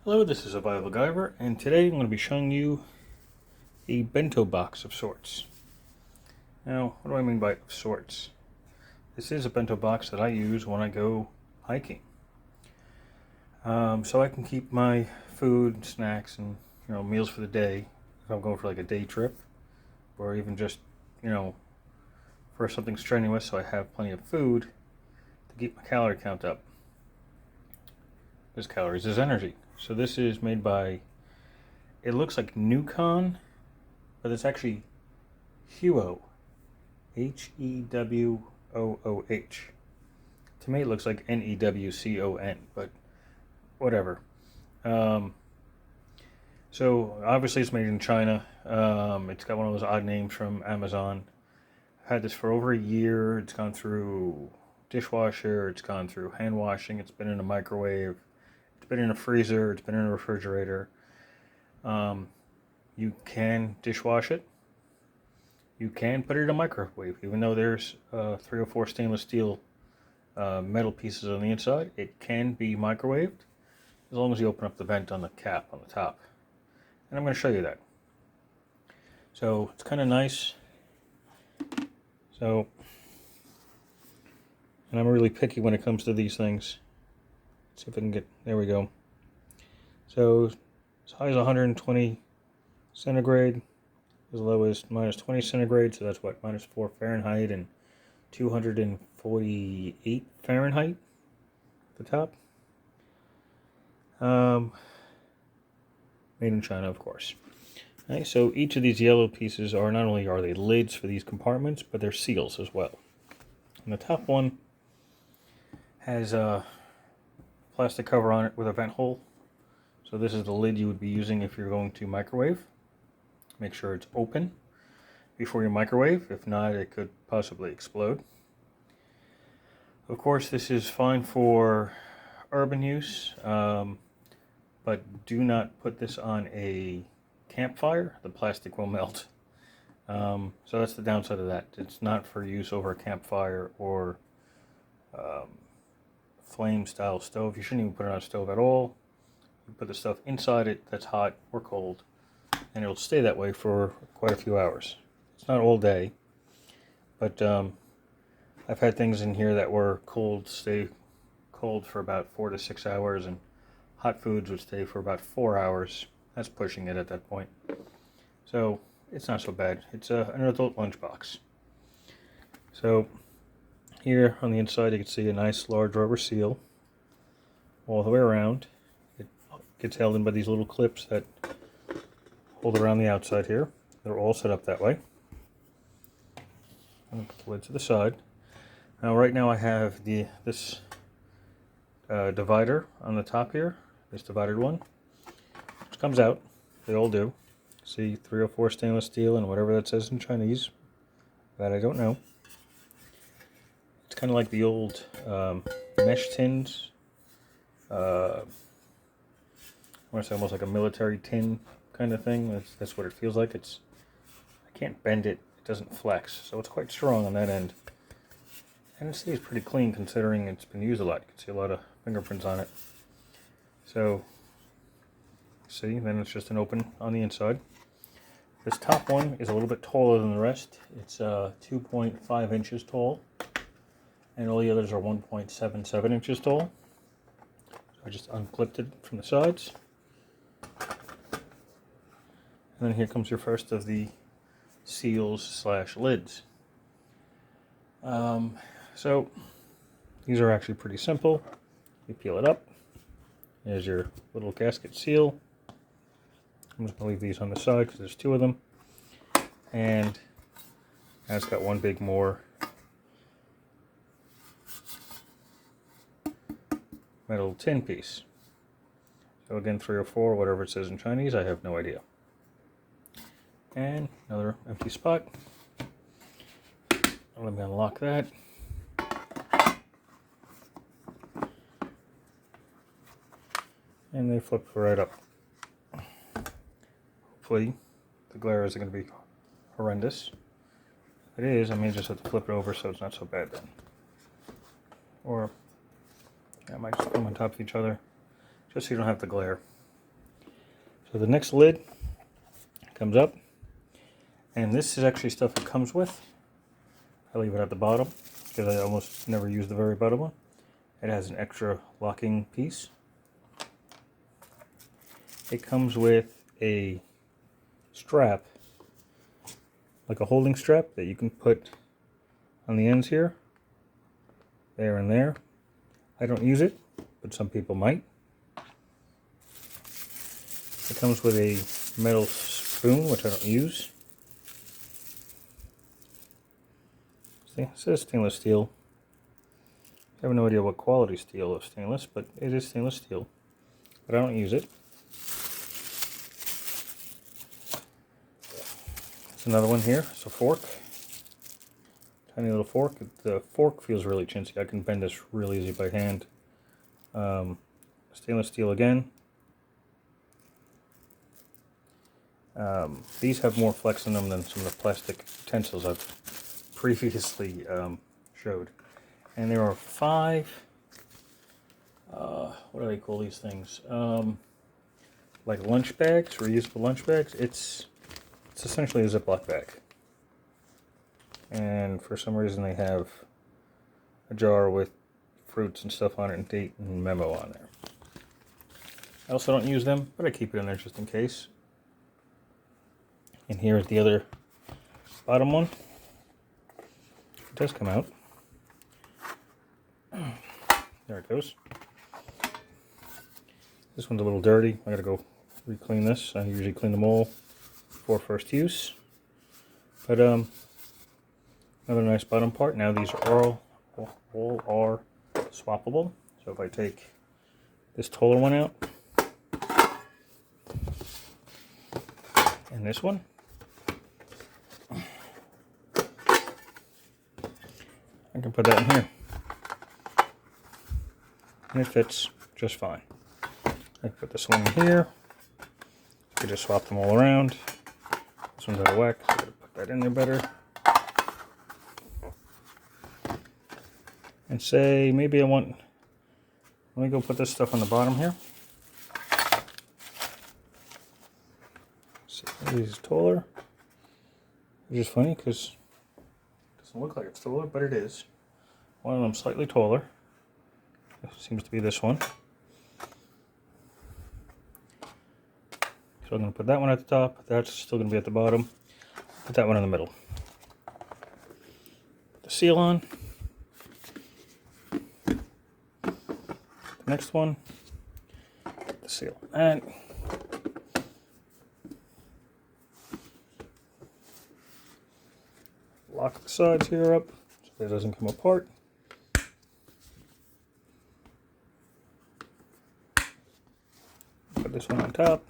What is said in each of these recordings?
Hello, this is Survival-gyver, and today I'm going to be showing you a bento box of sorts. Now, what do I mean by of sorts? This is a bento box that I use when I go hiking. So I can keep my food, snacks, and meals for the day if I'm going for like a day trip, or even just for something strenuous, so I have plenty of food to keep my calorie count up. There's calories, there's energy. So this is made by, it looks like Newcon, but it's actually Hewooh, H-E-W-O-O-H. To me it looks like N-E-W-C-O-N, but whatever. So obviously it's made in China. It's got one of those odd names from Amazon. I've had this for over a year. It's gone through dishwasher, it's gone through hand washing, it's been in a microwave. It's been in a freezer, it's been in a refrigerator. You can dishwash it. You can put it in a microwave, even though there's 3 or 4 stainless steel metal pieces on the inside. It can be microwaved as long as you open up the vent on the cap on the top. And I'm going to show you that. So it's kind of nice. So, and I'm really picky when it comes to these things. See if I can get, there we go. So as high as 120 centigrade, as low as minus 20 centigrade, so that's what, minus 4 Fahrenheit and 248 Fahrenheit at the top. Made in China, of course. Okay, so each of these yellow pieces are, not only are they lids for these compartments, but they're seals as well. And the top one has a plastic cover on it with a vent hole. So this is the lid you would be using if you're going to microwave. Make sure it's open before you microwave. If not, it could possibly explode. Of course, this is fine for urban use, but do not put this on a campfire. The plastic will melt. So that's the downside of that. It's not for use over a campfire or flame style stove. You shouldn't even put it on a stove at all. You put the stuff inside it that's hot or cold, and it'll stay that way for quite a few hours. It's not all day, but I've had things in here that were cold, stay cold for about 4 to 6 hours, and hot foods would stay for about 4 hours. That's pushing it at that point. So it's not so bad. It's an adult lunchbox. So here on the inside you can see a nice large rubber seal all the way around. It gets held in by these little clips that hold around the outside here. They're all set up that way. I'm going to put the lid to the side. Now right now I have this divider on the top here, this divided one, which comes out. They all do. See, 304 stainless steel and whatever that says in Chinese. That I don't know. It's kind of like the old mesh tins. I want to say almost like a military tin kind of thing. That's what it feels like. I can't bend it. It doesn't flex. So it's quite strong on that end. And it stays pretty clean considering it's been used a lot. You can see a lot of fingerprints on it. So, see, then it's just an open on the inside. This top one is a little bit taller than the rest. It's 2.5 inches tall. And all the others are 1.77 inches tall. So I just unclipped it from the sides. And then here comes your first of the seals slash lids. So these are actually pretty simple. You peel it up. There's your little gasket seal. I'm just going to leave these on the side because there's 2 of them. And it's got one big more metal tin piece. So again, 3 or 4, whatever it says in Chinese, I have no idea. And another empty spot. Let me unlock that. And they flip right up. Hopefully the glare isn't going to be horrendous. If it is, I may just have to flip it over so it's not so bad then. Or I might just put them on top of each other, just so you don't have the glare. So the next lid comes up, and this is actually stuff it comes with. I leave it at the bottom because I almost never use the very bottom one. It has an extra locking piece. It comes with a strap, like a holding strap that you can put on the ends here, there and there. I don't use it, but some people might. It comes with a metal spoon, which I don't use. See, it says stainless steel. I have no idea what quality steel is stainless, but it is stainless steel. But I don't use it. There's another one here. It's a fork. Tiny little fork. The fork feels really chintzy. I can bend this really easy by hand. Stainless steel again. These have more flex in them than some of the plastic utensils I've previously showed. And there are 5, what do they call these things? Like lunch bags, reusable lunch bags. It's essentially a Ziploc bag. And for some reason they have a jar with fruits and stuff on it and date and memo on there. I also don't use them, but I keep it in there just in case. And here's the other bottom one. It does come out. There it goes. This one's a little dirty. I gotta go re-clean this. I usually clean them all before first use. But another nice bottom part. Now these are all are swappable. So if I take this taller one out and this one, I can put that in here. And it fits just fine. I put this one in here. I can just swap them all around. This one's out of whack, so I gotta put that in there better. And say, maybe I want, let me go put this stuff on the bottom here. See, this is taller. Which is funny because it doesn't look like it's taller, but it is. One of them slightly taller. It seems to be this one. So I'm going to put that one at the top. That's still going to be at the bottom. Put that one in the middle. Put the seal on. The next one. Put the seal on that. Lock the sides here up so that it doesn't come apart. Put this one on top.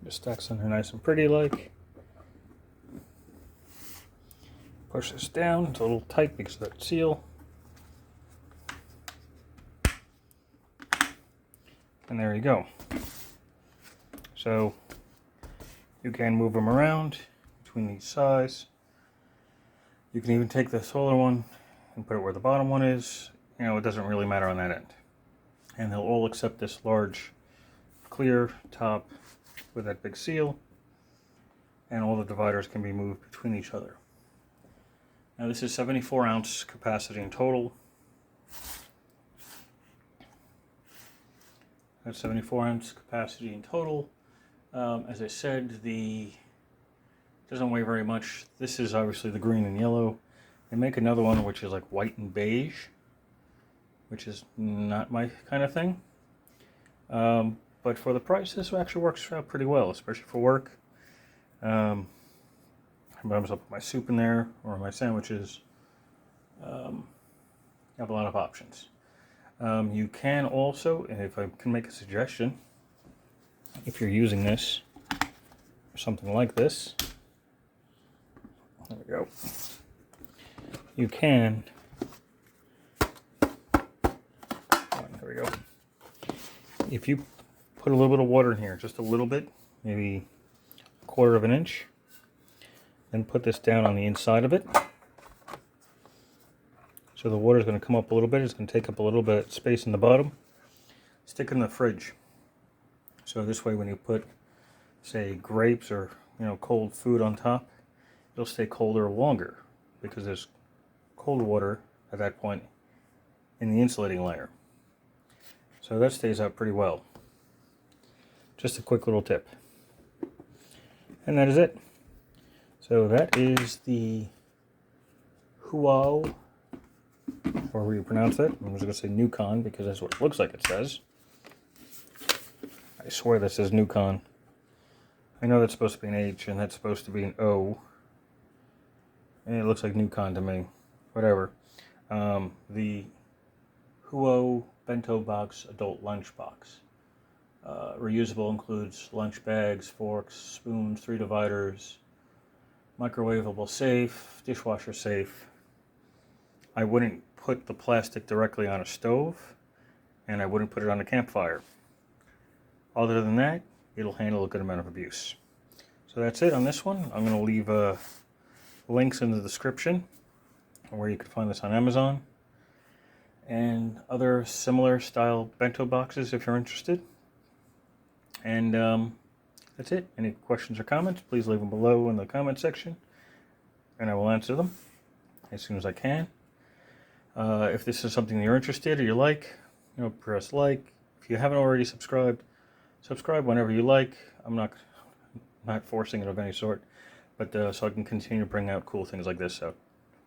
Just stacks in there nice and pretty like. Push this down. It's a little tight because of that seal. And there you go. So you can move them around between these sides. You can even take the taller one and put it where the bottom one is. You know, it doesn't really matter on that end. And they'll all accept this large clear top with that big seal. And all the dividers can be moved between each other. Now this is 74-ounce capacity in total. That's 74-ounce capacity in total. As I said, it doesn't weigh very much. This is obviously the green and yellow. They make another one which is like white and beige, which is not my kind of thing. But for the price, this actually works out pretty well, especially for work. Sometimes I'll put my soup in there or my sandwiches. You have a lot of options. You can also, if I can make a suggestion, if you're using this or something like this, there we go. You can, there we go. If you put a little bit of water in here, just a little bit, maybe 1/4 of an inch, then put this down on the inside of it. So the water is going to come up a little bit. It's going to take up a little bit of space in the bottom. Stick it in the fridge So this way when you put, say, grapes or cold food on top, it'll stay colder longer because there's cold water at that point in the insulating layer. So that stays out pretty well. Just a quick little tip. And that is it. So that is the Hewooh, however you pronounce it. I'm just going to say Newcon because that's what it looks like it says. I swear that says Newcon. I know that's supposed to be an H and that's supposed to be an O. And it looks like Newcon to me. Whatever. The Hewooh Bento Box Adult Lunch Box. Reusable, includes lunch bags, forks, spoons, 3 dividers, microwavable safe, dishwasher safe. I wouldn't put the plastic directly on a stove, and I wouldn't put it on a campfire. Other than that, it'll handle a good amount of abuse. So that's it on this one. I'm going to leave links in the description where you can find this on Amazon and other similar style bento boxes if you're interested. And that's it. Any questions or comments, please leave them below in the comment section, and I will answer them as soon as I can. If this is something that you're interested or you like, press like. If you haven't already subscribed, subscribe whenever you like. I'm not forcing it of any sort, but so I can continue to bring out cool things like this out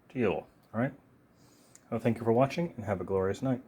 to you all. All right? Well, thank you for watching, and have a glorious night.